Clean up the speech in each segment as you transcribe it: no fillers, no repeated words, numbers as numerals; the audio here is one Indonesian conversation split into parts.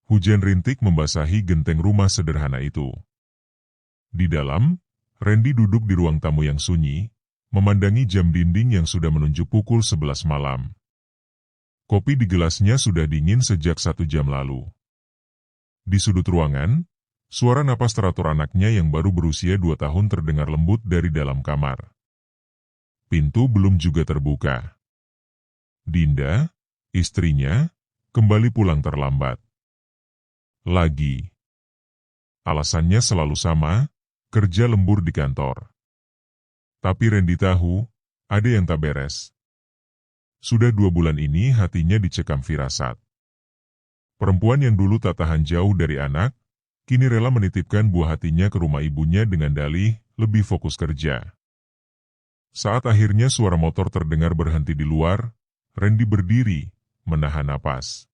Hujan rintik membasahi genteng rumah sederhana itu. Di dalam, Randy duduk di ruang tamu yang sunyi, memandangi jam dinding yang sudah menunjuk pukul 11 malam. Kopi di gelasnya sudah dingin sejak 1 jam lalu. Di sudut ruangan, suara napas teratur anaknya yang baru berusia 2 tahun terdengar lembut dari dalam kamar. Pintu belum juga terbuka. Dinda, istrinya, kembali pulang terlambat. Lagi. Alasannya selalu sama, kerja lembur di kantor. Tapi Randy tahu, ada yang tak beres. Sudah 2 bulan ini hatinya dicekam firasat. Perempuan yang dulu tak tahan jauh dari anak, kini rela menitipkan buah hatinya ke rumah ibunya dengan dalih lebih fokus kerja. Saat akhirnya suara motor terdengar berhenti di luar, Randy berdiri, menahan napas.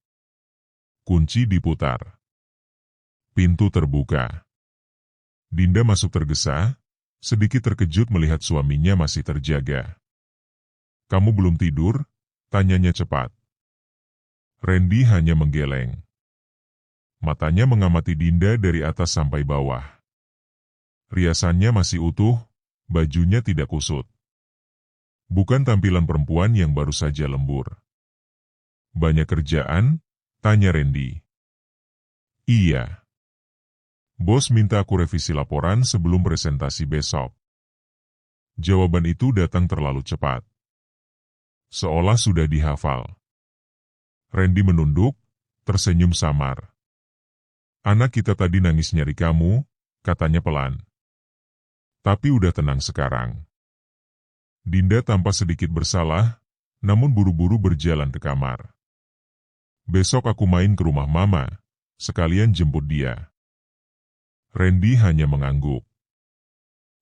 Kunci diputar. Pintu terbuka. Dinda masuk tergesa, sedikit terkejut melihat suaminya masih terjaga. "Kamu belum tidur?" tanyanya cepat. Randy hanya menggeleng. Matanya mengamati Dinda dari atas sampai bawah. Riasannya masih utuh, bajunya tidak kusut. Bukan tampilan perempuan yang baru saja lembur. "Banyak kerjaan?" tanya Randy. "Iya. Bos minta aku revisi laporan sebelum presentasi besok." Jawaban itu datang terlalu cepat. Seolah sudah dihafal. Randy menunduk, tersenyum samar. "Anak kita tadi nangis nyari kamu," katanya pelan. "Tapi udah tenang sekarang." Dinda tampak sedikit bersalah, namun buru-buru berjalan ke kamar. "Besok aku main ke rumah mama, sekalian jemput dia." Randy hanya mengangguk.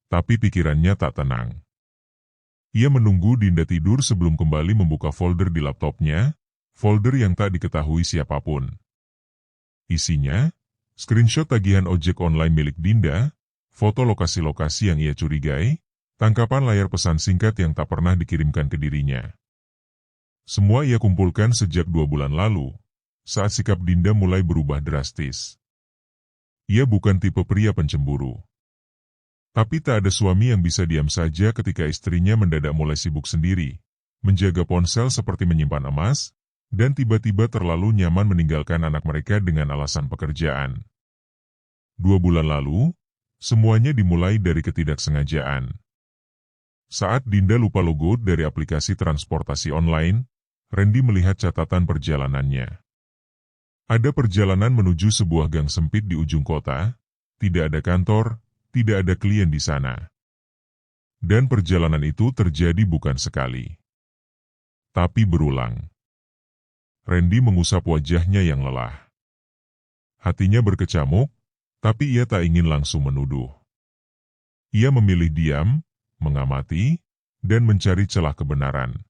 Tapi pikirannya tak tenang. Ia menunggu Dinda tidur sebelum kembali membuka folder di laptopnya, folder yang tak diketahui siapapun. Isinya, screenshot tagihan ojek online milik Dinda, foto lokasi-lokasi yang ia curigai, tangkapan layar pesan singkat yang tak pernah dikirimkan ke dirinya. Semua ia kumpulkan sejak 2 bulan lalu, saat sikap Dinda mulai berubah drastis. Ia bukan tipe pria pencemburu. Tapi tak ada suami yang bisa diam saja ketika istrinya mendadak mulai sibuk sendiri, menjaga ponsel seperti menyimpan emas, dan tiba-tiba terlalu nyaman meninggalkan anak mereka dengan alasan pekerjaan. 2 bulan lalu, semuanya dimulai dari ketidaksengajaan. Saat Dinda lupa logo dari aplikasi transportasi online, Randy melihat catatan perjalanannya. Ada perjalanan menuju sebuah gang sempit di ujung kota, tidak ada kantor, tidak ada klien di sana. Dan perjalanan itu terjadi bukan sekali, tapi berulang. Randy mengusap wajahnya yang lelah. Hatinya berkecamuk, tapi ia tak ingin langsung menuduh. Ia memilih diam, mengamati, dan mencari celah kebenaran.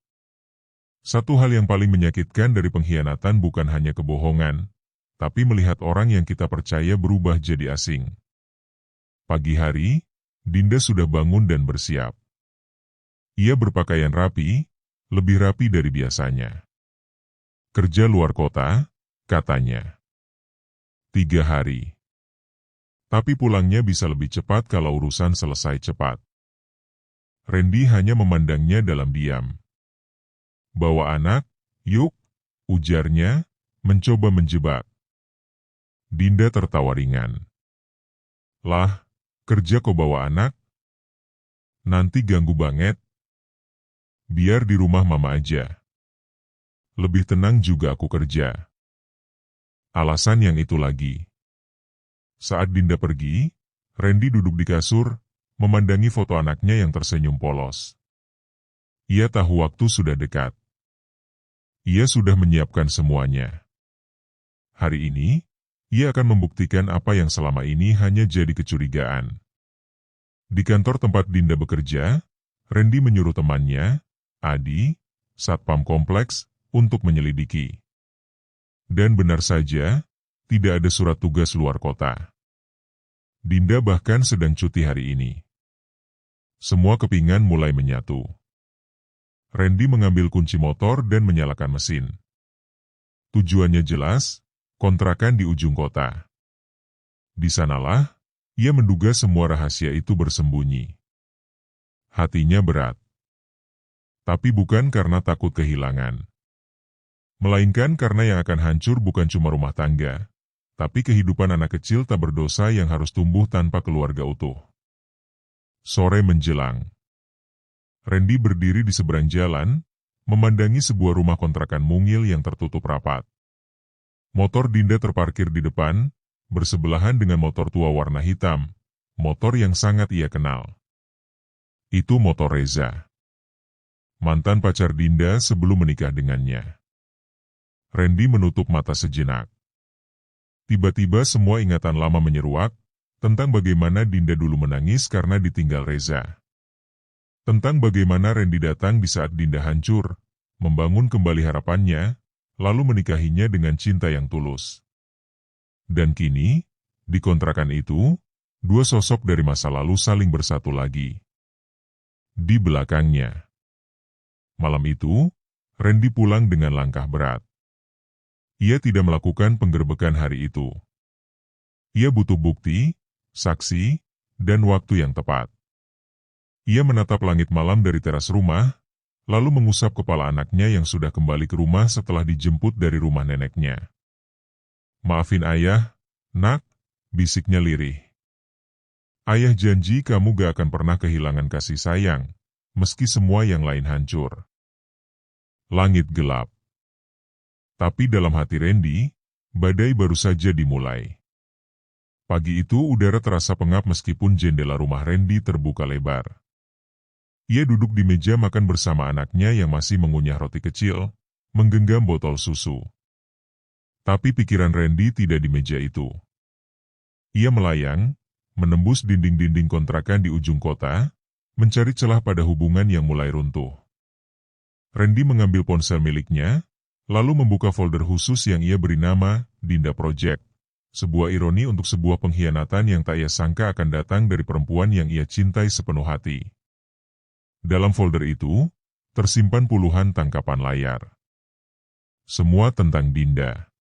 Satu hal yang paling menyakitkan dari pengkhianatan bukan hanya kebohongan, tapi melihat orang yang kita percaya berubah jadi asing. Pagi hari, Dinda sudah bangun dan bersiap. Ia berpakaian rapi, lebih rapi dari biasanya. "Kerja luar kota," katanya. 3 hari. Tapi pulangnya bisa lebih cepat kalau urusan selesai cepat. Randy hanya memandangnya dalam diam. "Bawa anak, yuk," ujarnya, mencoba menjebak. Dinda tertawa ringan. "Lah, kerja kok bawa anak? Nanti ganggu banget. Biar di rumah mama aja. Lebih tenang juga aku kerja." Alasan yang itu lagi. Saat Dinda pergi, Randy duduk di kasur, memandangi foto anaknya yang tersenyum polos. Ia tahu waktu sudah dekat. Ia sudah menyiapkan semuanya. Hari ini, ia akan membuktikan apa yang selama ini hanya jadi kecurigaan. Di kantor tempat Dinda bekerja, Randy menyuruh temannya, Adi, satpam kompleks, untuk menyelidiki. Dan benar saja, tidak ada surat tugas luar kota. Dinda bahkan sedang cuti hari ini. Semua kepingan mulai menyatu. Randy mengambil kunci motor dan menyalakan mesin. Tujuannya jelas, kontrakan di ujung kota. Di sanalah, ia menduga semua rahasia itu bersembunyi. Hatinya berat. Tapi bukan karena takut kehilangan. Melainkan karena yang akan hancur bukan cuma rumah tangga, tapi kehidupan anak kecil tak berdosa yang harus tumbuh tanpa keluarga utuh. Sore menjelang. Randy berdiri di seberang jalan, memandangi sebuah rumah kontrakan mungil yang tertutup rapat. Motor Dinda terparkir di depan, bersebelahan dengan motor tua warna hitam, motor yang sangat ia kenal. Itu motor Reza, mantan pacar Dinda sebelum menikah dengannya. Randy menutup mata sejenak. Tiba-tiba semua ingatan lama menyeruak, tentang bagaimana Dinda dulu menangis karena ditinggal Reza. Tentang bagaimana Randy datang di saat Dinda hancur, membangun kembali harapannya, lalu menikahinya dengan cinta yang tulus. Dan kini, di kontrakan itu, dua sosok dari masa lalu saling bersatu lagi. Di belakangnya. Malam itu, Randy pulang dengan langkah berat. Ia tidak melakukan penggerbekan hari itu. Ia butuh bukti, saksi, dan waktu yang tepat. Ia menatap langit malam dari teras rumah, lalu mengusap kepala anaknya yang sudah kembali ke rumah setelah dijemput dari rumah neneknya. "Maafin ayah, nak," bisiknya lirih. "Ayah janji kamu gak akan pernah kehilangan kasih sayang, meski semua yang lain hancur." Langit gelap. Tapi dalam hati Randy, badai baru saja dimulai. Pagi itu udara terasa pengap meskipun jendela rumah Randy terbuka lebar. Ia duduk di meja makan bersama anaknya yang masih mengunyah roti kecil, menggenggam botol susu. Tapi pikiran Randy tidak di meja itu. Ia melayang, menembus dinding-dinding kontrakan di ujung kota, mencari celah pada hubungan yang mulai runtuh. Randy mengambil ponsel miliknya, lalu membuka folder khusus yang ia beri nama Dinda Project, sebuah ironi untuk sebuah pengkhianatan yang tak ia sangka akan datang dari perempuan yang ia cintai sepenuh hati. Dalam folder itu, tersimpan puluhan tangkapan layar. Semua tentang Dinda.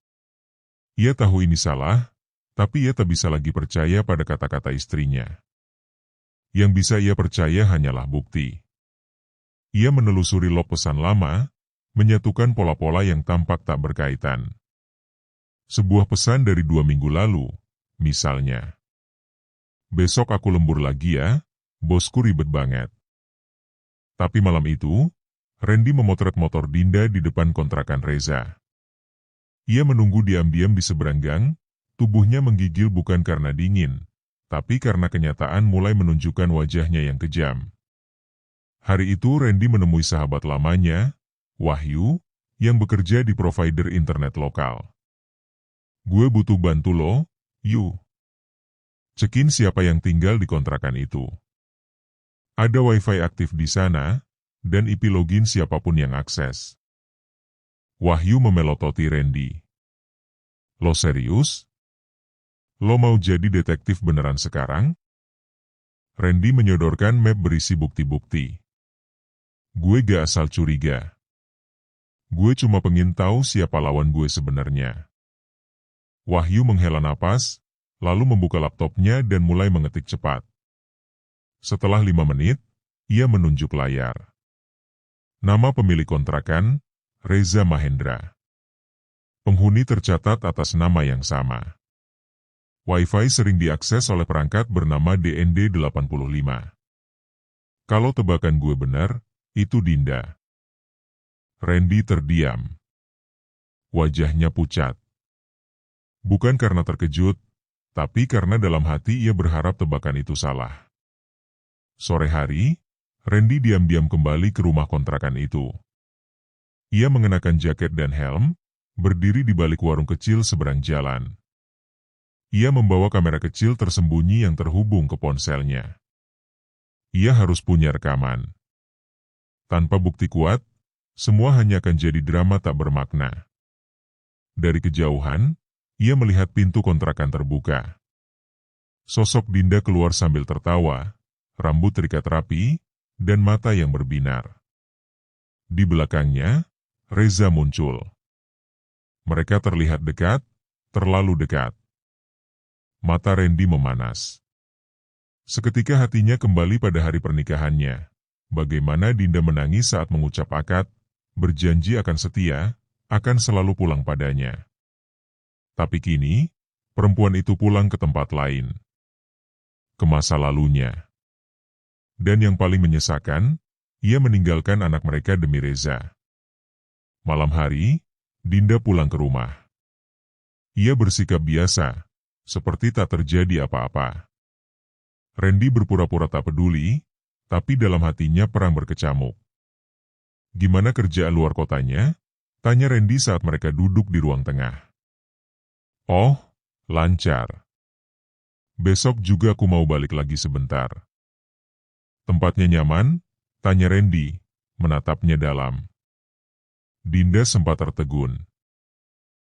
Ia tahu ini salah, tapi ia tak bisa lagi percaya pada kata-kata istrinya. Yang bisa ia percaya hanyalah bukti. Ia menelusuri log pesan lama, menyatukan pola-pola yang tampak tak berkaitan. Sebuah pesan dari 2 minggu lalu, misalnya. "Besok aku lembur lagi ya, bosku ribet banget." Tapi malam itu, Randy memotret motor Dinda di depan kontrakan Reza. Ia menunggu diam-diam di seberang gang, tubuhnya menggigil bukan karena dingin, tapi karena kenyataan mulai menunjukkan wajahnya yang kejam. Hari itu Randy menemui sahabat lamanya, Wahyu, yang bekerja di provider internet lokal. "Gue butuh bantu lo, Yu. Cekin siapa yang tinggal di kontrakan itu. Ada wifi aktif di sana, dan IP login siapapun yang akses." Wahyu memelototi Randy. "Lo serius? Lo mau jadi detektif beneran sekarang?" Randy menyodorkan map berisi bukti-bukti. "Gue gak asal curiga. Gue cuma pengen tahu siapa lawan gue sebenarnya." Wahyu menghela napas, lalu membuka laptopnya dan mulai mengetik cepat. Setelah 5 menit, ia menunjuk layar. Nama pemilik kontrakan, Reza Mahendra. Penghuni tercatat atas nama yang sama. Wi-Fi sering diakses oleh perangkat bernama DND85. Kalau tebakan gue benar, itu Dinda. Randy terdiam. Wajahnya pucat. Bukan karena terkejut, tapi karena dalam hati ia berharap tebakan itu salah. Sore hari, Randy diam-diam kembali ke rumah kontrakan itu. Ia mengenakan jaket dan helm, berdiri di balik warung kecil seberang jalan. Ia membawa kamera kecil tersembunyi yang terhubung ke ponselnya. Ia harus punya rekaman. Tanpa bukti kuat, semua hanya akan jadi drama tak bermakna. Dari kejauhan, ia melihat pintu kontrakan terbuka. Sosok Dinda keluar sambil tertawa, rambut terikat rapi, dan mata yang berbinar. Di belakangnya, Reza muncul. Mereka terlihat dekat, Terlalu dekat. Mata Randy memanas. Seketika hatinya kembali pada hari pernikahannya. Bagaimana Dinda menangis saat mengucap akad, berjanji akan setia, akan selalu pulang padanya. Tapi kini, perempuan itu pulang ke tempat lain. Ke masa lalunya. Dan yang paling menyesakan, ia meninggalkan anak mereka demi Reza. Malam hari, Dinda pulang ke rumah. Ia bersikap biasa, seperti tak terjadi apa-apa. Randy berpura-pura tak peduli, tapi dalam hatinya perang berkecamuk. Gimana kerjaan luar kotanya? Tanya Randy saat mereka duduk di ruang tengah. Oh, lancar. Besok juga aku mau balik lagi sebentar. Tempatnya nyaman? Tanya Randy, menatapnya dalam. Dinda sempat tertegun.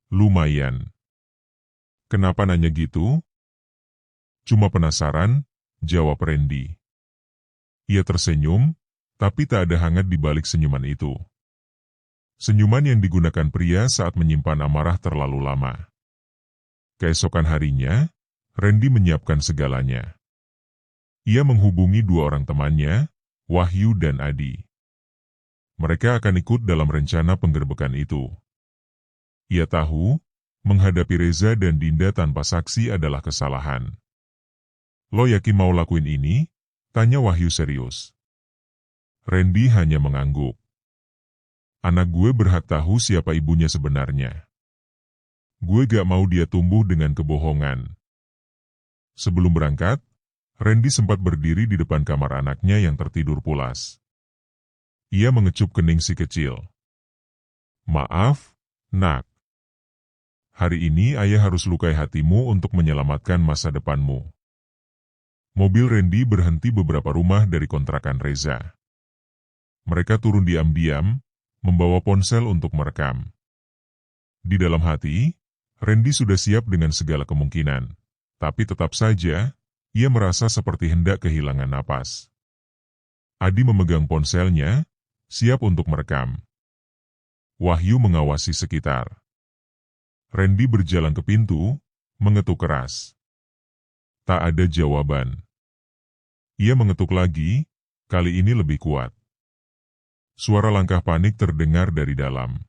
Lumayan. Kenapa nanya gitu? Cuma penasaran, jawab Randy. Ia tersenyum, tapi tak ada hangat di balik senyuman itu. Senyuman yang digunakan pria saat menyimpan amarah terlalu lama. Keesokan harinya, Randy menyiapkan segalanya. Ia menghubungi dua orang temannya, Wahyu dan Adi. Mereka akan ikut dalam rencana penggerbekan itu. Ia tahu, menghadapi Reza dan Dinda tanpa saksi adalah kesalahan. Lo yakin mau lakuin ini? Tanya Wahyu serius. Randy hanya mengangguk. Anak gue berhak tahu siapa ibunya sebenarnya. Gue gak mau dia tumbuh dengan kebohongan. Sebelum berangkat, Randy sempat berdiri di depan kamar anaknya yang tertidur pulas. Ia mengecup kening si kecil. Maaf, nak. Hari ini ayah harus lukai hatimu untuk menyelamatkan masa depanmu. Mobil Randy berhenti beberapa rumah dari kontrakan Reza. Mereka turun diam-diam, membawa ponsel untuk merekam. Di dalam hati, Randy sudah siap dengan segala kemungkinan, tapi tetap saja, ia merasa seperti hendak kehilangan napas. Adi memegang ponselnya, siap untuk merekam. Wahyu mengawasi sekitar. Randy berjalan ke pintu, mengetuk keras. Tak ada jawaban. Ia mengetuk lagi, kali ini lebih kuat. Suara langkah panik terdengar dari dalam.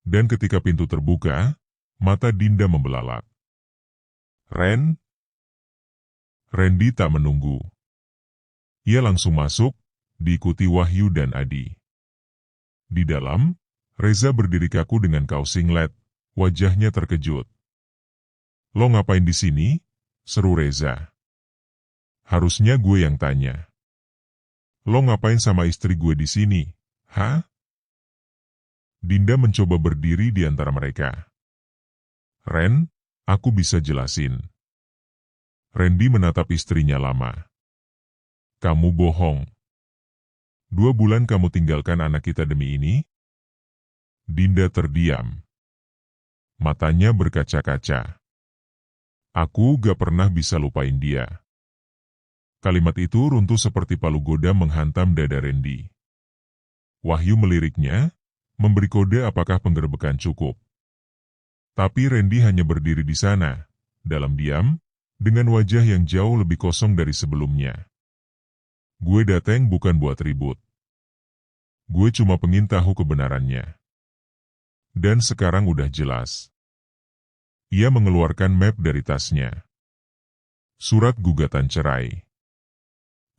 Dan ketika pintu terbuka, mata Dinda membelalak. Ren? Randy tak menunggu. Ia langsung masuk, diikuti Wahyu dan Adi. Di dalam, Reza berdiri kaku dengan kaos singlet, wajahnya terkejut. Lo ngapain di sini? Seru Reza. Harusnya gue yang tanya. Lo ngapain sama istri gue di sini? Hah? Dinda mencoba berdiri di antara mereka. Ren, aku bisa jelasin. Randy menatap istrinya lama. Kamu bohong. 2 bulan kamu tinggalkan anak kita demi ini? Dinda terdiam. Matanya berkaca-kaca. Aku gak pernah bisa lupain dia. Kalimat itu runtuh seperti palu goda menghantam dada Randy. Wahyu meliriknya, memberi kode apakah penggerbekan cukup. Tapi Randy hanya berdiri di sana, dalam diam, dengan wajah yang jauh lebih kosong dari sebelumnya. Gue dateng bukan buat ribut. Gue cuma pengen tahu kebenarannya. Dan sekarang udah jelas. Ia mengeluarkan map dari tasnya. Surat gugatan cerai.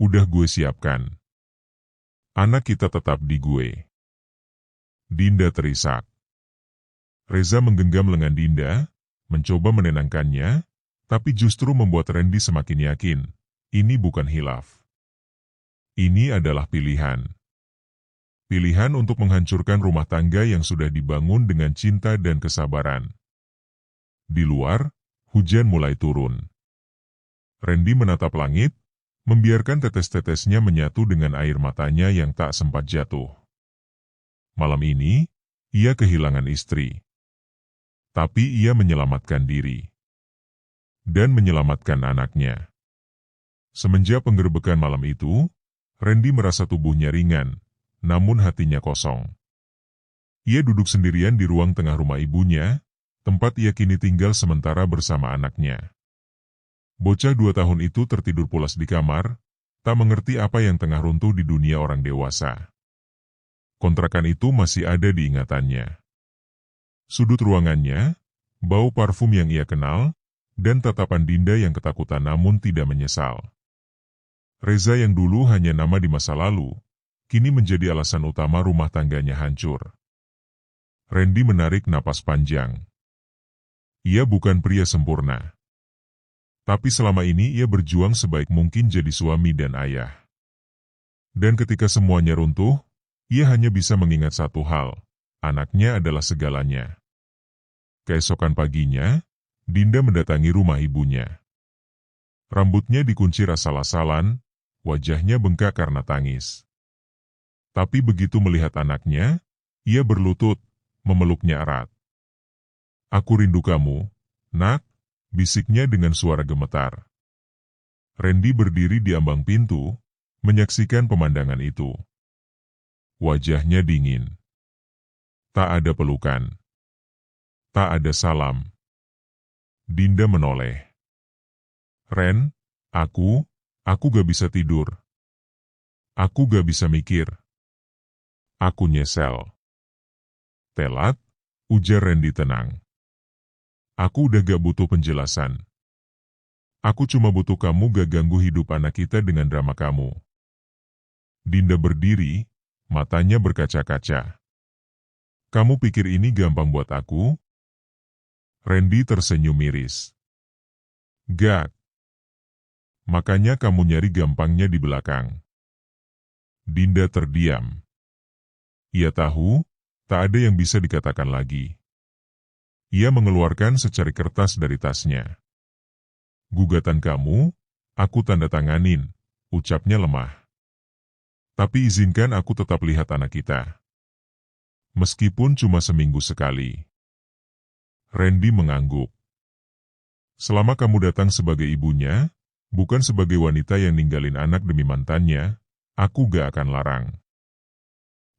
Udah gue siapkan. Anak kita tetap di gue. Dinda terisak. Reza menggenggam lengan Dinda, mencoba menenangkannya, tapi justru membuat Randy semakin yakin, ini bukan hilaf. Ini adalah pilihan. Pilihan untuk menghancurkan rumah tangga yang sudah dibangun dengan cinta dan kesabaran. Di luar, hujan mulai turun. Randy menatap langit, membiarkan tetes-tetesnya menyatu dengan air matanya yang tak sempat jatuh. Malam ini, ia kehilangan istri. Tapi ia menyelamatkan diri. Dan menyelamatkan anaknya. Semenjak penggerbekan malam itu, Randy merasa tubuhnya ringan, namun hatinya kosong. Ia duduk sendirian di ruang tengah rumah ibunya, tempat ia kini tinggal sementara bersama anaknya. Bocah 2 tahun itu tertidur pulas di kamar, tak mengerti apa yang tengah runtuh di dunia orang dewasa. Kontrakan itu masih ada di ingatannya. Sudut ruangannya, bau parfum yang ia kenal, dan tatapan Dinda yang ketakutan namun tidak menyesal. Reza yang dulu hanya nama di masa lalu, kini menjadi alasan utama rumah tangganya hancur. Randy menarik napas panjang. Ia bukan pria sempurna. Tapi selama ini ia berjuang sebaik mungkin jadi suami dan ayah. Dan ketika semuanya runtuh, ia hanya bisa mengingat satu hal, anaknya adalah segalanya. Keesokan paginya, Dinda mendatangi rumah ibunya. Rambutnya dikunci asal-asalan, wajahnya bengkak karena tangis. Tapi begitu melihat anaknya, ia berlutut, memeluknya erat. "Aku rindu kamu, nak," bisiknya dengan suara gemetar. Randy berdiri di ambang pintu, menyaksikan pemandangan itu. Wajahnya dingin. Tak ada pelukan. Tak ada salam. Dinda menoleh. "Ren, aku gak bisa tidur. Aku gak bisa mikir. Aku nyesel." "Telat," ujar Randy tenang. "Aku udah gak butuh penjelasan. Aku cuma butuh kamu gak ganggu hidup anak kita dengan drama kamu." Dinda berdiri, matanya berkaca-kaca. "Kamu pikir ini gampang buat aku?" Randy tersenyum miris. "Gak. Makanya kamu nyari gampangnya di belakang." Dinda terdiam. Ia tahu, tak ada yang bisa dikatakan lagi. Ia mengeluarkan secari kertas dari tasnya. "Gugatan kamu, aku tanda tanganin," ucapnya lemah. "Tapi izinkan aku tetap lihat anak kita. Meskipun cuma seminggu sekali." Randy mengangguk. "Selama kamu datang sebagai ibunya, bukan sebagai wanita yang ninggalin anak demi mantannya, aku gak akan larang."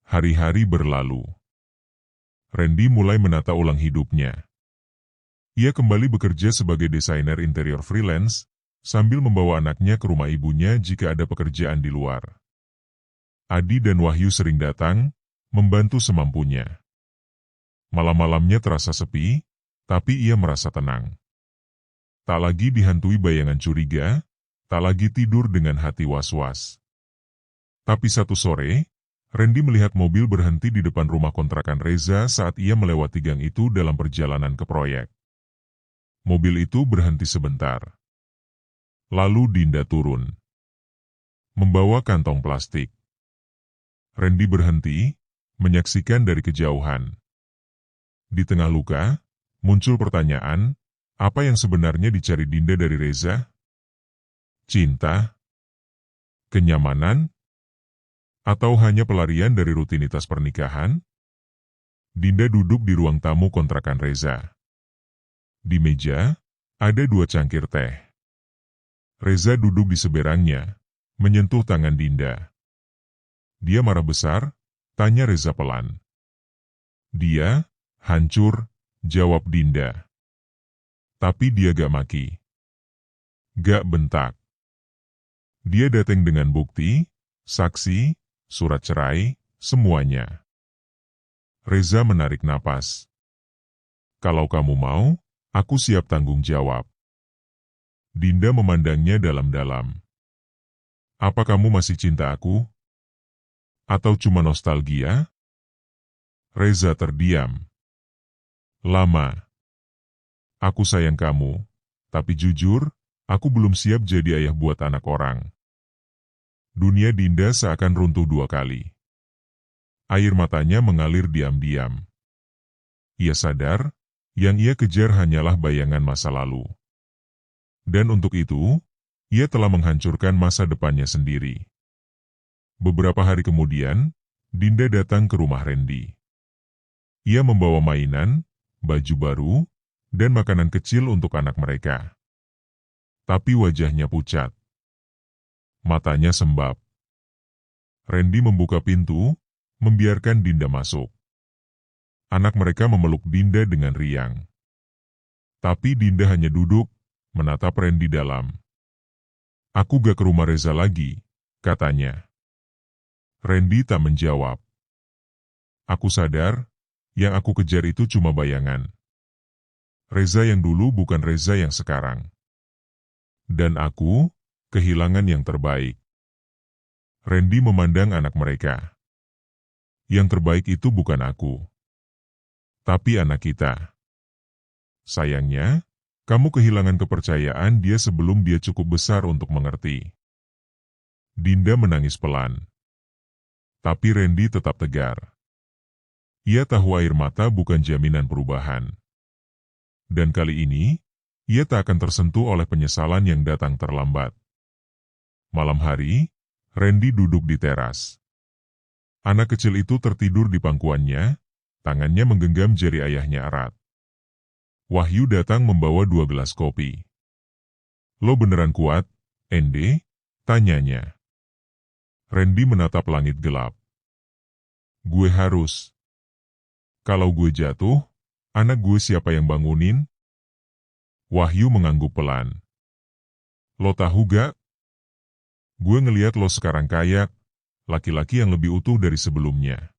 Hari-hari berlalu. Randy mulai menata ulang hidupnya. Ia kembali bekerja sebagai desainer interior freelance, sambil membawa anaknya ke rumah ibunya jika ada pekerjaan di luar. Adi dan Wahyu sering datang, membantu semampunya. Malam-malamnya terasa sepi, tapi ia merasa tenang. Tak lagi dihantui bayangan curiga, tak lagi tidur dengan hati was-was. Tapi satu sore, Randy melihat mobil berhenti di depan rumah kontrakan Reza saat ia melewati gang itu dalam perjalanan ke proyek. Mobil itu berhenti sebentar. Lalu Dinda turun, membawa kantong plastik. Randy berhenti, menyaksikan dari kejauhan. Di tengah luka, muncul pertanyaan, apa yang sebenarnya dicari Dinda dari Reza? Cinta? Kenyamanan? Atau hanya pelarian dari rutinitas pernikahan? Dinda duduk di ruang tamu kontrakan Reza. Di meja, ada 2 cangkir teh. Reza duduk di seberangnya, menyentuh tangan Dinda. "Dia marah besar?" tanya Reza pelan. "Dia hancur," jawab Dinda. "Tapi dia gak maki. Gak bentak. Dia datang dengan bukti, saksi, surat cerai, semuanya." Reza menarik napas. "Kalau kamu mau, aku siap tanggung jawab." Dinda memandangnya dalam-dalam. "Apa kamu masih cinta aku? Atau cuma nostalgia?" Reza terdiam. "Lama. Aku sayang kamu, tapi jujur, aku belum siap jadi ayah buat anak orang." Dunia Dinda seakan runtuh 2 kali. Air matanya mengalir diam-diam. Ia sadar, yang ia kejar hanyalah bayangan masa lalu. Dan untuk itu, ia telah menghancurkan masa depannya sendiri. Beberapa hari kemudian, Dinda datang ke rumah Randy. Ia membawa mainan, baju baru, dan makanan kecil untuk anak mereka. Tapi wajahnya pucat. Matanya sembab. Randy membuka pintu, membiarkan Dinda masuk. Anak mereka memeluk Dinda dengan riang. Tapi Dinda hanya duduk, menatap Randy dalam. Aku gak ke rumah Reza lagi, katanya. Randy tak menjawab. Aku sadar, yang aku kejar itu cuma bayangan. Reza yang dulu bukan Reza yang sekarang. Dan aku, kehilangan yang terbaik. Randy memandang anak mereka. Yang terbaik itu bukan aku, tapi anak kita. Sayangnya, kamu kehilangan kepercayaan dia sebelum dia cukup besar untuk mengerti. Dinda menangis pelan. Tapi Randy tetap tegar. Ia tahu air mata bukan jaminan perubahan. Dan kali ini, ia tak akan tersentuh oleh penyesalan yang datang terlambat. Malam hari, Randy duduk di teras. Anak kecil itu tertidur di pangkuannya, tangannya menggenggam jari ayahnya erat. Wahyu datang membawa 2 gelas kopi. Lo beneran kuat, Ende? Tanyanya. Randy menatap langit gelap. Gue harus. Kalau gue jatuh, anak gue siapa yang bangunin? Wahyu mengangguk pelan. Lo tahu gak? Gue ngeliat lo sekarang kayak laki-laki yang lebih utuh dari sebelumnya.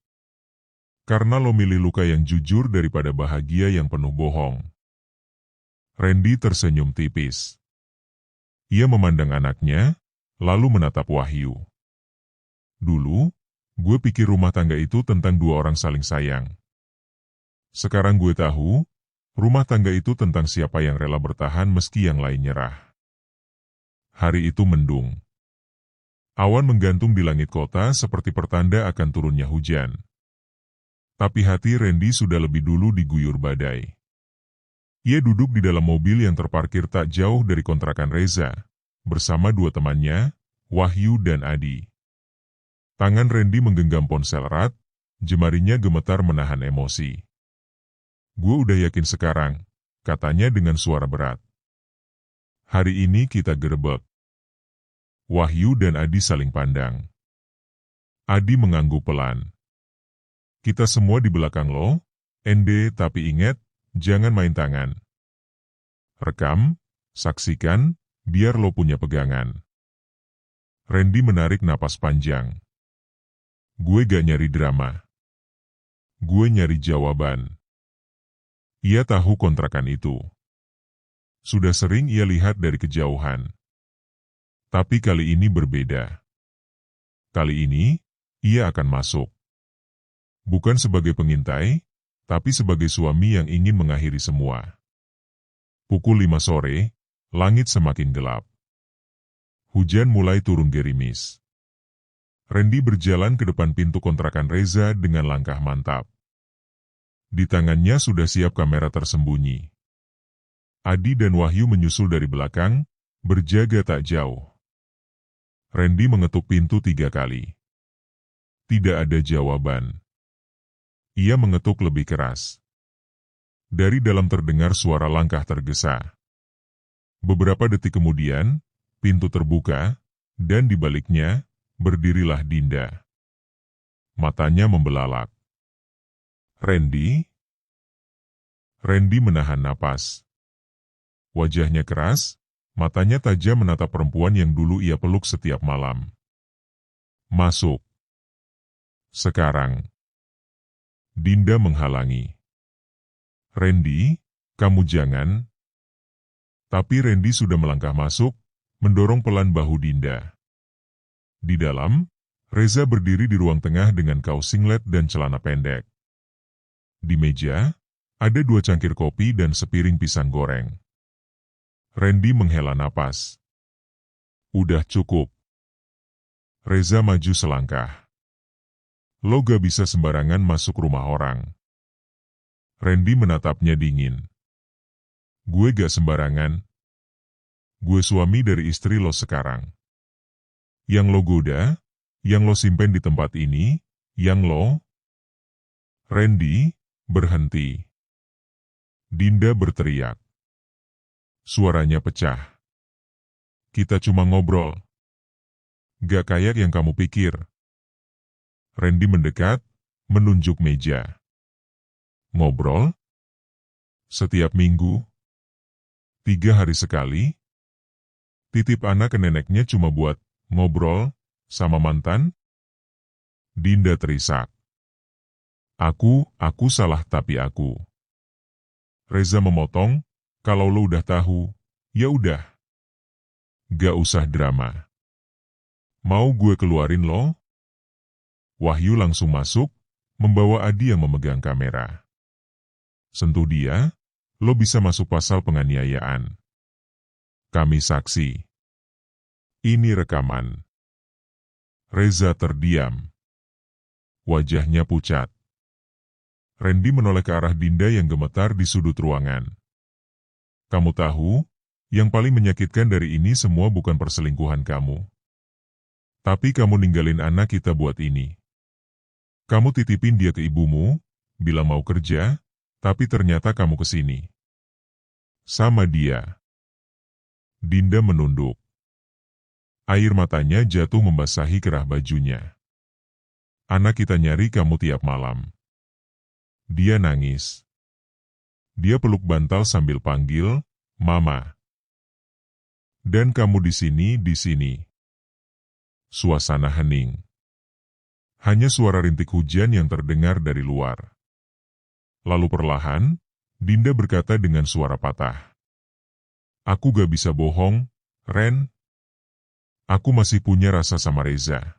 Karena lo milih luka yang jujur daripada bahagia yang penuh bohong. Randy tersenyum tipis. Ia memandang anaknya, lalu menatap Wahyu. Dulu, gue pikir rumah tangga itu tentang 2 orang saling sayang. Sekarang gue tahu, rumah tangga itu tentang siapa yang rela bertahan meski yang lain nyerah. Hari itu mendung. Awan menggantung di langit kota seperti pertanda akan turunnya hujan. Tapi hati Randy sudah lebih dulu diguyur badai. Ia duduk di dalam mobil yang terparkir tak jauh dari kontrakan Reza, bersama 2 temannya, Wahyu dan Adi. Tangan Randy menggenggam ponsel erat, jemarinya gemetar menahan emosi. Gue udah yakin sekarang, katanya dengan suara berat. Hari ini kita gerebek. Wahyu dan Adi saling pandang. Adi mengangguk pelan. Kita semua di belakang lo, Ende, tapi ingat, jangan main tangan. Rekam, saksikan, biar lo punya pegangan. Randy menarik napas panjang. Gue gak nyari drama. Gue nyari jawaban. Ia tahu kontrakan itu. Sudah sering ia lihat dari kejauhan. Tapi kali ini berbeda. Kali ini, ia akan masuk. Bukan sebagai pengintai, tapi sebagai suami yang ingin mengakhiri semua. Pukul 5 sore, langit semakin gelap. Hujan mulai turun gerimis. Randy berjalan ke depan pintu kontrakan Reza dengan langkah mantap. Di tangannya sudah siap kamera tersembunyi. Adi dan Wahyu menyusul dari belakang, berjaga tak jauh. Randy mengetuk pintu 3 kali. Tidak ada jawaban. Ia mengetuk lebih keras. Dari dalam terdengar suara langkah tergesa. Beberapa detik kemudian, pintu terbuka, dan di baliknya, berdirilah Dinda. Matanya membelalak. Randy? Randy menahan napas. Wajahnya keras, matanya tajam menatap perempuan yang dulu ia peluk setiap malam. Masuk. Sekarang. Dinda menghalangi. Randy, kamu jangan. Tapi Randy sudah melangkah masuk, mendorong pelan bahu Dinda. Di dalam, Reza berdiri di ruang tengah dengan kaos singlet dan celana pendek. Di meja, ada 2 cangkir kopi dan sepiring pisang goreng. Randy menghela napas. Udah cukup. Reza maju selangkah. Lo gak bisa sembarangan masuk rumah orang. Randy menatapnya dingin. Gue gak sembarangan. Gue suami dari istri lo sekarang. Yang lo goda, yang lo simpen di tempat ini, yang lo... Randy, berhenti. Dinda berteriak. Suaranya pecah. Kita cuma ngobrol. Gak kayak yang kamu pikir. Randy mendekat, menunjuk meja. Ngobrol? Setiap minggu? 3 hari sekali? Titip anak ke neneknya cuma buat ngobrol sama mantan? Dinda terisak. Aku salah tapi aku. Reza memotong, kalau lo udah tahu, ya udah. Gak usah drama. Mau gue keluarin lo? Wahyu langsung masuk, membawa Adi yang memegang kamera. Sentuh dia, lo bisa masuk pasal penganiayaan. Kami saksi. Ini rekaman. Reza terdiam. Wajahnya pucat. Randy menoleh ke arah Dinda yang gemetar di sudut ruangan. Kamu tahu, yang paling menyakitkan dari ini semua bukan perselingkuhan kamu. Tapi kamu ninggalin anak kita buat ini. Kamu titipin dia ke ibumu, bilang mau kerja, tapi ternyata kamu kesini. Sama dia. Dinda menunduk. Air matanya jatuh membasahi kerah bajunya. Anak kita nyari kamu tiap malam. Dia nangis. Dia peluk bantal sambil panggil, Mama. Dan kamu di sini. Suasana hening. Hanya suara rintik hujan yang terdengar dari luar. Lalu perlahan, Dinda berkata dengan suara patah. Aku gak bisa bohong, Ren. Aku masih punya rasa sama Reza.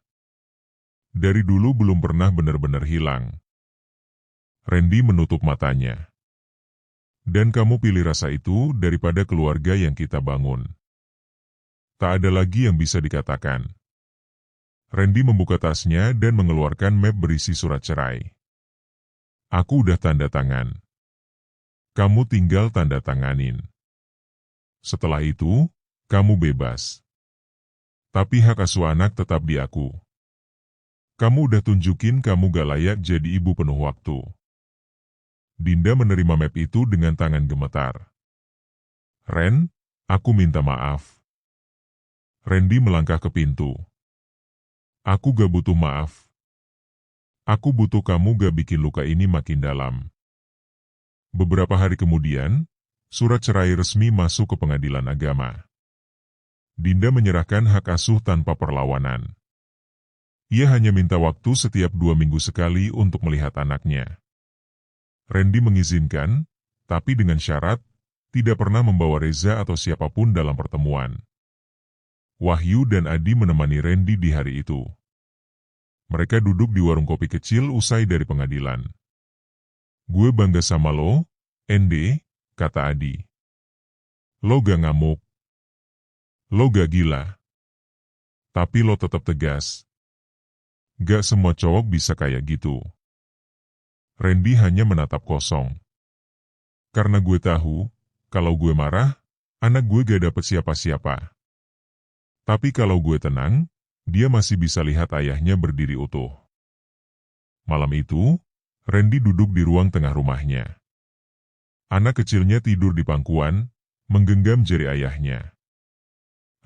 Dari dulu belum pernah benar-benar hilang. Randy menutup matanya. Dan kamu pilih rasa itu daripada keluarga yang kita bangun. Tak ada lagi yang bisa dikatakan. Randy membuka tasnya dan mengeluarkan map berisi surat cerai. Aku udah tanda tangan. Kamu tinggal tanda tanganin. Setelah itu, kamu bebas. Tapi hak asuh anak tetap di aku. Kamu udah tunjukin kamu gak layak jadi ibu penuh waktu. Dinda menerima map itu dengan tangan gemetar. Ren, aku minta maaf. Randy melangkah ke pintu. Aku gak butuh maaf. Aku butuh kamu gak bikin luka ini makin dalam. Beberapa hari kemudian, surat cerai resmi masuk ke pengadilan agama. Dinda menyerahkan hak asuh tanpa perlawanan. Ia hanya minta waktu setiap 2 minggu sekali untuk melihat anaknya. Randy mengizinkan, tapi dengan syarat, tidak pernah membawa Reza atau siapapun dalam pertemuan. Wahyu dan Adi menemani Randy di hari itu. Mereka duduk di warung kopi kecil usai dari pengadilan. Gue bangga sama lo, Ende, kata Adi. Lo gak ngamuk. Lo gak gila. Tapi lo tetap tegas. Gak semua cowok bisa kayak gitu. Randy hanya menatap kosong. Karena gue tahu, kalau gue marah, anak gue gak dapet siapa-siapa. Tapi kalau gue tenang, dia masih bisa lihat ayahnya berdiri utuh. Malam itu, Randy duduk di ruang tengah rumahnya. Anak kecilnya tidur di pangkuan, menggenggam jari ayahnya.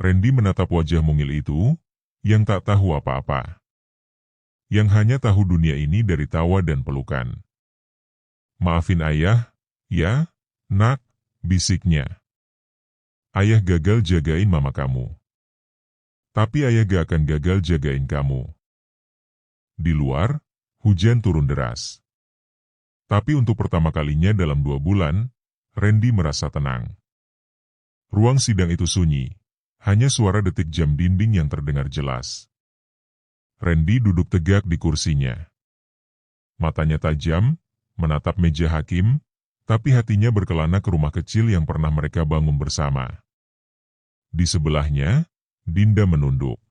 Randy menatap wajah mungil itu, yang tak tahu apa-apa. Yang hanya tahu dunia ini dari tawa dan pelukan. Maafin ayah, ya, nak, bisiknya. Ayah gagal jagain mama kamu. Tapi ayah gak akan gagal jagain kamu. Di luar, hujan turun deras. Tapi untuk pertama kalinya dalam 2 bulan, Randy merasa tenang. Ruang sidang itu sunyi, hanya suara detik jam dinding yang terdengar jelas. Randy duduk tegak di kursinya. Matanya tajam, menatap meja hakim, tapi hatinya berkelana ke rumah kecil yang pernah mereka bangun bersama. Di sebelahnya, Dinda menunduk.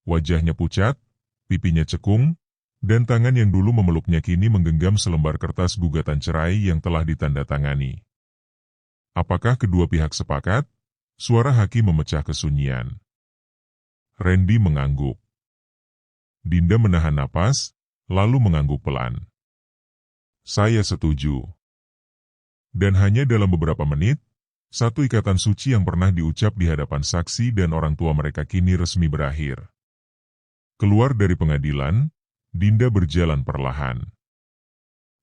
Wajahnya pucat, pipinya cekung, dan tangan yang dulu memeluknya kini menggenggam selembar kertas gugatan cerai yang telah ditandatangani. Apakah kedua pihak sepakat? Suara hakim memecah kesunyian. Randy mengangguk. Dinda menahan napas, lalu mengangguk pelan. Saya setuju. Dan hanya dalam beberapa menit, satu ikatan suci yang pernah diucap di hadapan saksi dan orang tua mereka kini resmi berakhir. Keluar dari pengadilan, Dinda berjalan perlahan.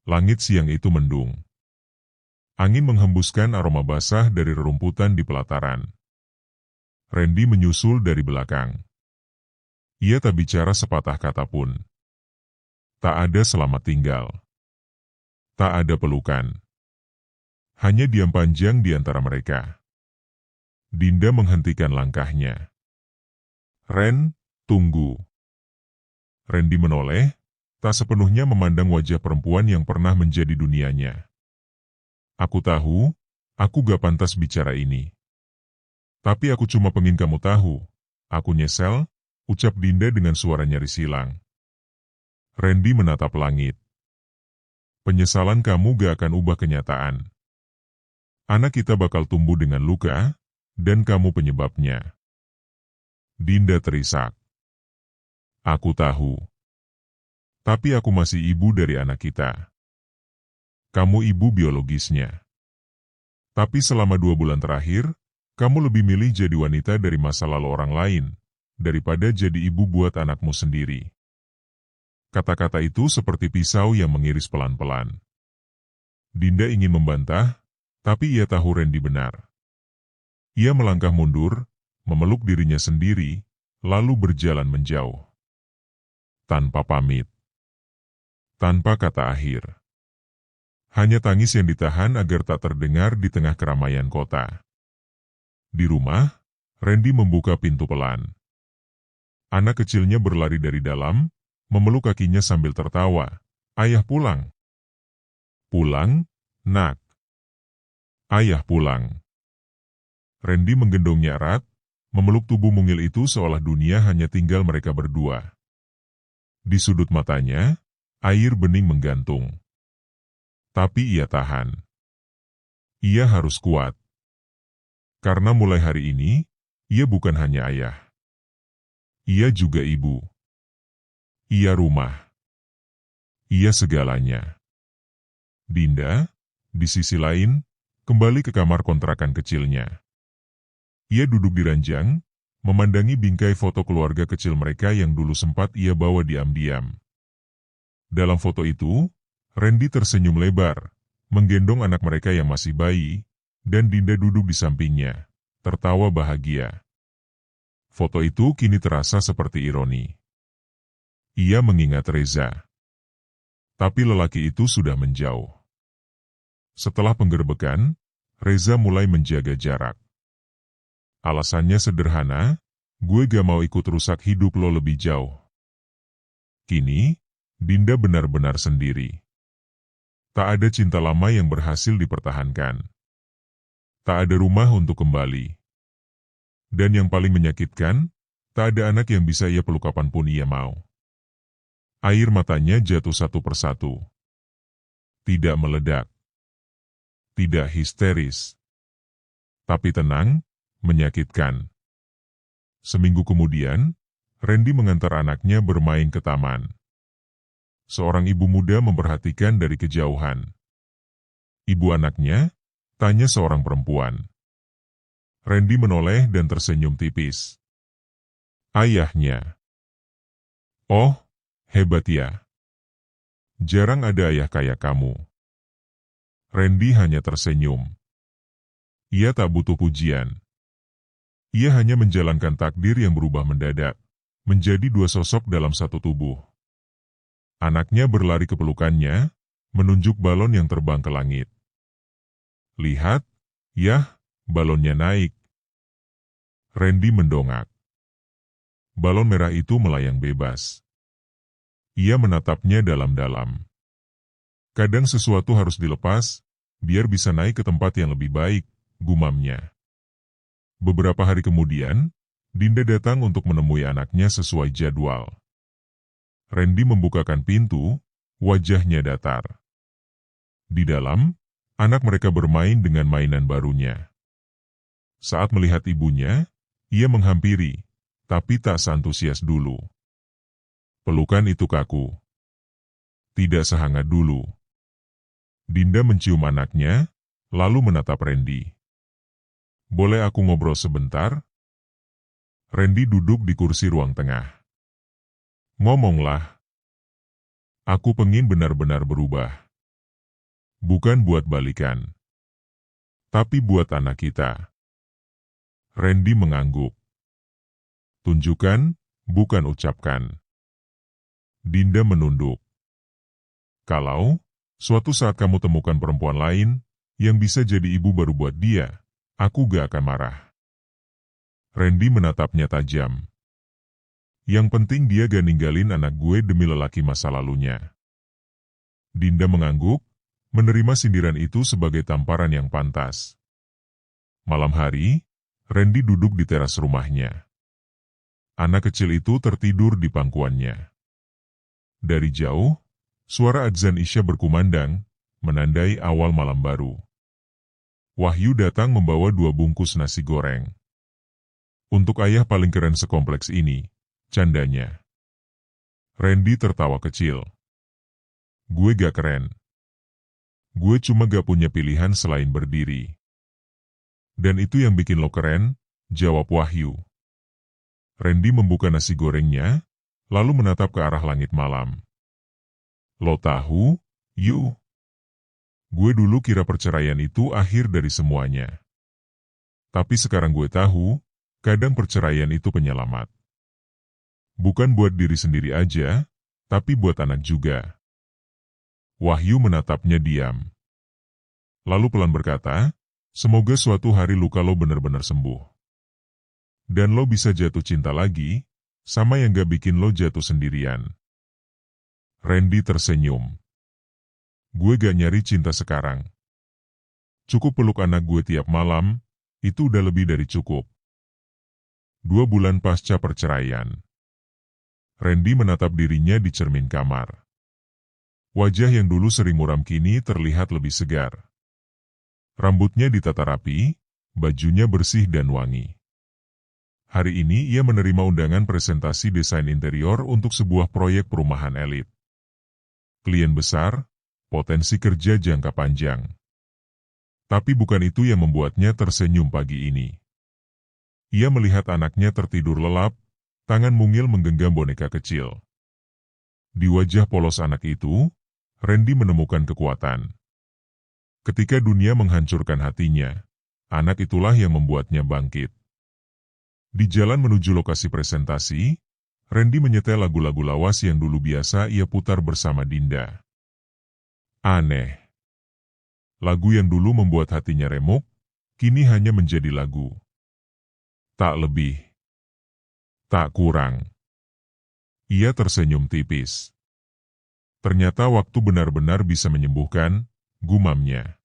Langit siang itu mendung. Angin menghembuskan aroma basah dari rerumputan di pelataran. Randy menyusul dari belakang. Ia tak bicara sepatah kata pun. Tak ada selamat tinggal. Tak ada pelukan. Hanya diam panjang di antara mereka. Dinda menghentikan langkahnya. "Ren, tunggu." Randy menoleh, tak sepenuhnya memandang wajah perempuan yang pernah menjadi dunianya. "Aku tahu, aku gak pantas bicara ini. Tapi aku cuma pengen kamu tahu. Aku nyesel," ucap Dinda dengan suara nyaris hilang. Randy menatap langit. "Penyesalan kamu gak akan ubah kenyataan. Anak kita bakal tumbuh dengan luka, dan kamu penyebabnya." Dinda terisak. "Aku tahu. Tapi aku masih ibu dari anak kita. Kamu ibu biologisnya. Tapi selama 2 bulan terakhir, kamu lebih milih jadi wanita dari masa lalu orang lain, daripada jadi ibu buat anakmu sendiri." Kata-kata itu seperti pisau yang mengiris pelan-pelan. Dinda ingin membantah, tapi ia tahu Randy benar. Ia melangkah mundur, memeluk dirinya sendiri, lalu berjalan menjauh. Tanpa pamit. Tanpa kata akhir. Hanya tangis yang ditahan agar tak terdengar di tengah keramaian kota. Di rumah, Randy membuka pintu pelan. Anak kecilnya berlari dari dalam, memeluk kakinya sambil tertawa. "Ayah pulang." "Pulang, nak." "Ayah pulang." Randy menggendongnya erat, memeluk tubuh mungil itu seolah dunia hanya tinggal mereka berdua. Di sudut matanya, air bening menggantung. Tapi ia tahan. Ia harus kuat. Karena mulai hari ini, ia bukan hanya ayah. Ia juga ibu. Ia rumah. Ia segalanya. Dinda, di sisi lain, kembali ke kamar kontrakan kecilnya. Ia duduk di ranjang, memandangi bingkai foto keluarga kecil mereka yang dulu sempat ia bawa diam-diam. Dalam foto itu, Randy tersenyum lebar, menggendong anak mereka yang masih bayi, dan Dinda duduk di sampingnya, tertawa bahagia. Foto itu kini terasa seperti ironi. Ia mengingat Reza. Tapi lelaki itu sudah menjauh. Setelah penggerbekan, Reza mulai menjaga jarak. Alasannya sederhana, "Gue gak mau ikut rusak hidup lo lebih jauh." Kini, Dinda benar-benar sendiri. Tak ada cinta lama yang berhasil dipertahankan. Tak ada rumah untuk kembali. Dan yang paling menyakitkan, tak ada anak yang bisa ia peluk kapanpun ia mau. Air matanya jatuh satu persatu. Tidak meledak. Tidak histeris. Tapi tenang, menyakitkan. Seminggu kemudian, Randy mengantar anaknya bermain ke taman. Seorang ibu muda memperhatikan dari kejauhan. "Ibu anaknya?" tanya seorang perempuan. Randy menoleh dan tersenyum tipis. "Ayahnya." "Oh, hebat ya. Jarang ada ayah kayak kamu." Randy hanya tersenyum. Ia tak butuh pujian. Ia hanya menjalankan takdir yang berubah mendadak, menjadi 2 sosok dalam satu tubuh. Anaknya berlari ke pelukannya, menunjuk balon yang terbang ke langit. "Lihat, yah, balonnya naik." Randy mendongak. Balon merah itu melayang bebas. Ia menatapnya dalam-dalam. "Kadang sesuatu harus dilepas, biar bisa naik ke tempat yang lebih baik," gumamnya. Beberapa hari kemudian, Dinda datang untuk menemui anaknya sesuai jadwal. Randy membukakan pintu, wajahnya datar. Di dalam, anak mereka bermain dengan mainan barunya. Saat melihat ibunya, ia menghampiri, tapi tak seantusias dulu. Pelukan itu kaku. Tidak sehangat dulu. Dinda mencium anaknya, lalu menatap Randy. "Boleh aku ngobrol sebentar?" Randy duduk di kursi ruang tengah. "Ngomonglah. Aku pengin benar-benar berubah. Bukan buat balikan. Tapi buat anak kita. Randy mengangguk. Tunjukkan, bukan ucapkan. Dinda menunduk. Kalau suatu saat kamu temukan perempuan lain yang bisa jadi ibu baru buat dia, aku gak akan marah. Randy menatapnya tajam. Yang penting dia gak ninggalin anak gue demi lelaki masa lalunya. Dinda mengangguk, menerima sindiran itu sebagai tamparan yang pantas. Malam hari, Randy duduk di teras rumahnya. Anak kecil itu tertidur di pangkuannya. Dari jauh, suara adzan Isya berkumandang, menandai awal malam baru. Wahyu datang membawa 2 bungkus nasi goreng. Untuk ayah paling keren sekompleks ini, candanya. Randy tertawa kecil. Gue gak keren. Gue cuma gak punya pilihan selain berdiri. Dan itu yang bikin lo keren, jawab Wahyu. Randy membuka nasi gorengnya, lalu menatap ke arah langit malam. Lo tahu, Yu? Gue dulu kira perceraian itu akhir dari semuanya. Tapi sekarang gue tahu, kadang perceraian itu penyelamat. Bukan buat diri sendiri aja, tapi buat anak juga. Wahyu menatapnya diam. Lalu pelan berkata, semoga suatu hari luka lo benar-benar sembuh. Dan lo bisa jatuh cinta lagi, sama yang gak bikin lo jatuh sendirian. Randy tersenyum. Gue gak nyari cinta sekarang. Cukup peluk anak gue tiap malam, itu udah lebih dari cukup. 2 bulan pasca perceraian. Randy menatap dirinya di cermin kamar. Wajah yang dulu sering muram kini terlihat lebih segar. Rambutnya ditata rapi, bajunya bersih dan wangi. Hari ini ia menerima undangan presentasi desain interior untuk sebuah proyek perumahan elit. Klien besar, potensi kerja jangka panjang. Tapi bukan itu yang membuatnya tersenyum pagi ini. Ia melihat anaknya tertidur lelap, tangan mungil menggenggam boneka kecil. Di wajah polos anak itu, Randy menemukan kekuatan. Ketika dunia menghancurkan hatinya, anak itulah yang membuatnya bangkit. Di jalan menuju lokasi presentasi, Randy menyetel lagu-lagu lawas yang dulu biasa ia putar bersama Dinda. Aneh. Lagu yang dulu membuat hatinya remuk, kini hanya menjadi lagu. Tak lebih. Tak kurang. Ia tersenyum tipis. Ternyata waktu benar-benar bisa menyembuhkan, gumamnya.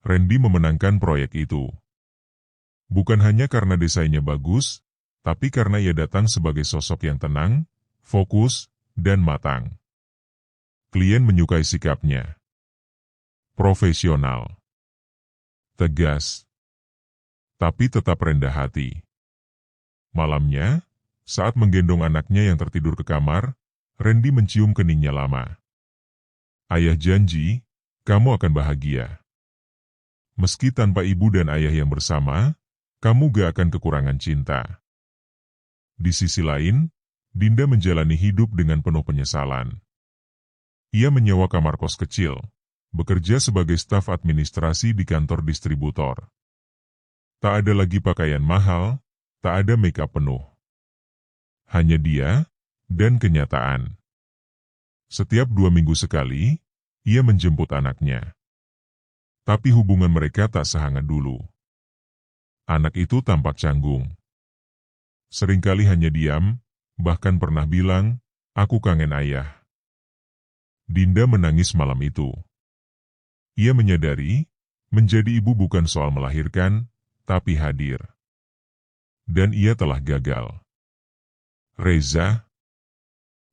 Randy memenangkan proyek itu. Bukan hanya karena desainnya bagus, tapi karena ia datang sebagai sosok yang tenang, fokus, dan matang. Klien menyukai sikapnya. Profesional. Tegas. Tapi tetap rendah hati. Malamnya, saat menggendong anaknya yang tertidur ke kamar, Randy mencium keningnya lama. Ayah janji, kamu akan bahagia. Meski tanpa ibu dan ayah yang bersama, kamu gak akan kekurangan cinta. Di sisi lain, Dinda menjalani hidup dengan penuh penyesalan. Ia menyewa kamar kos kecil, bekerja sebagai staf administrasi di kantor distributor. Tak ada lagi pakaian mahal, tak ada make up penuh. Hanya dia, dan kenyataan. Setiap 2 minggu sekali, ia menjemput anaknya. Tapi hubungan mereka tak sehangat dulu. Anak itu tampak canggung. Seringkali hanya diam, bahkan pernah bilang, aku kangen ayah. Dinda menangis malam itu. Ia menyadari, menjadi ibu bukan soal melahirkan, tapi hadir. Dan ia telah gagal. Reza,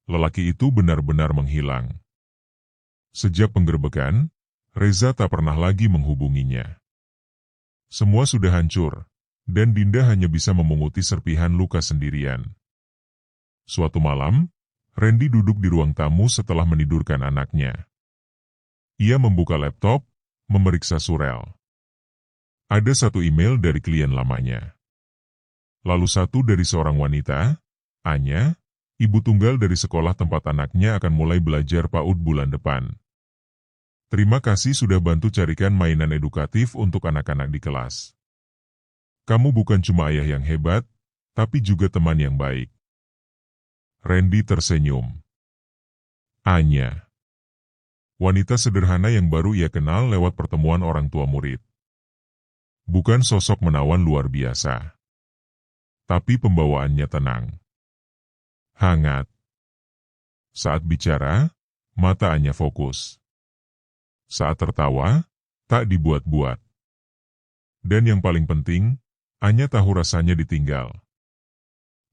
lelaki itu benar-benar menghilang. Sejak penggerbekan, Reza tak pernah lagi menghubunginya. Semua sudah hancur, dan Dinda hanya bisa memunguti serpihan luka sendirian. Suatu malam, Randy duduk di ruang tamu setelah menidurkan anaknya. Ia membuka laptop, memeriksa surel. Ada 1 email dari klien lamanya. Lalu 1 dari seorang wanita, Anya, ibu tunggal dari sekolah tempat anaknya akan mulai belajar PAUD bulan depan. Terima kasih sudah bantu carikan mainan edukatif untuk anak-anak di kelas. Kamu bukan cuma ayah yang hebat, tapi juga teman yang baik. Randy tersenyum. Anya. Wanita sederhana yang baru ia kenal lewat pertemuan orang tua murid. Bukan sosok menawan luar biasa. Tapi pembawaannya tenang. Hangat. Saat bicara, mata Anya fokus. Saat tertawa, tak dibuat-buat. Dan yang paling penting, Anya tahu rasanya ditinggal.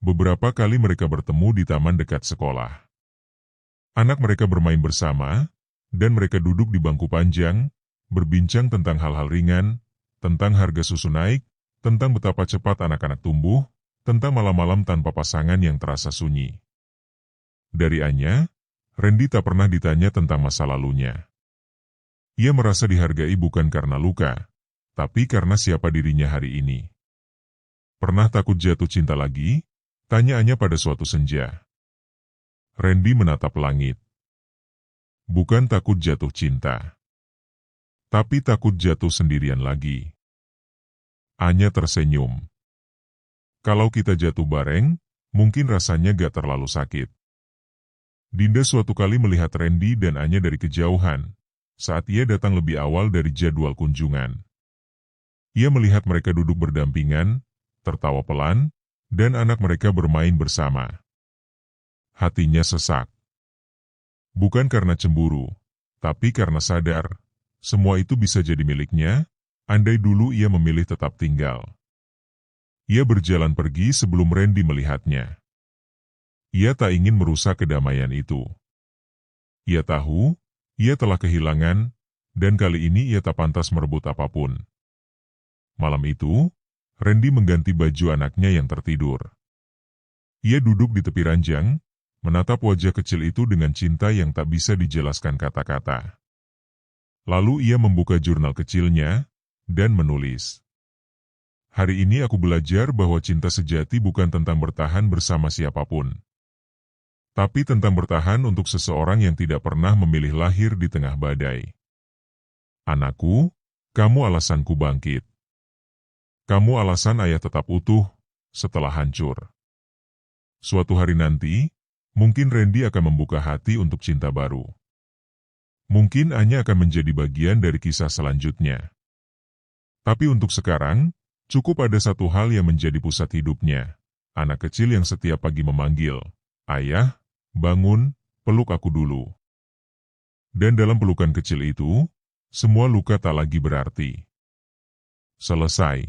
Beberapa kali mereka bertemu di taman dekat sekolah. Anak mereka bermain bersama, dan mereka duduk di bangku panjang, berbincang tentang hal-hal ringan, tentang harga susu naik, tentang betapa cepat anak-anak tumbuh, tentang malam-malam tanpa pasangan yang terasa sunyi. Dari Anya, Randy tak pernah ditanya tentang masa lalunya. Ia merasa dihargai bukan karena luka, tapi karena siapa dirinya hari ini. Pernah takut jatuh cinta lagi? Tanya Anya pada suatu senja. Randy menatap langit. Bukan takut jatuh cinta, tapi takut jatuh sendirian lagi. Anya tersenyum. Kalau kita jatuh bareng, mungkin rasanya gak terlalu sakit. Dinda suatu kali melihat Randy dan Anya dari kejauhan, saat ia datang lebih awal dari jadwal kunjungan. Ia melihat mereka duduk berdampingan, tertawa pelan, dan anak mereka bermain bersama. Hatinya sesak. Bukan karena cemburu, tapi karena sadar, semua itu bisa jadi miliknya, andai dulu ia memilih tetap tinggal. Ia berjalan pergi sebelum Randy melihatnya. Ia tak ingin merusak kedamaian itu. Ia tahu, ia telah kehilangan, dan kali ini ia tak pantas merebut apapun. Malam itu, Randy mengganti baju anaknya yang tertidur. Ia duduk di tepi ranjang, menatap wajah kecil itu dengan cinta yang tak bisa dijelaskan kata-kata. Lalu ia membuka jurnal kecilnya, dan menulis. Hari ini aku belajar bahwa cinta sejati bukan tentang bertahan bersama siapapun, tapi tentang bertahan untuk seseorang yang tidak pernah memilih lahir di tengah badai. Anakku, kamu alasanku bangkit. Kamu alasan ayah tetap utuh, setelah hancur. Suatu hari nanti, mungkin Randy akan membuka hati untuk cinta baru. Mungkin Anya akan menjadi bagian dari kisah selanjutnya. Tapi untuk sekarang, cukup ada satu hal yang menjadi pusat hidupnya. Anak kecil yang setiap pagi memanggil, "Ayah, bangun, peluk aku dulu." Dan dalam pelukan kecil itu, semua luka tak lagi berarti. Selesai.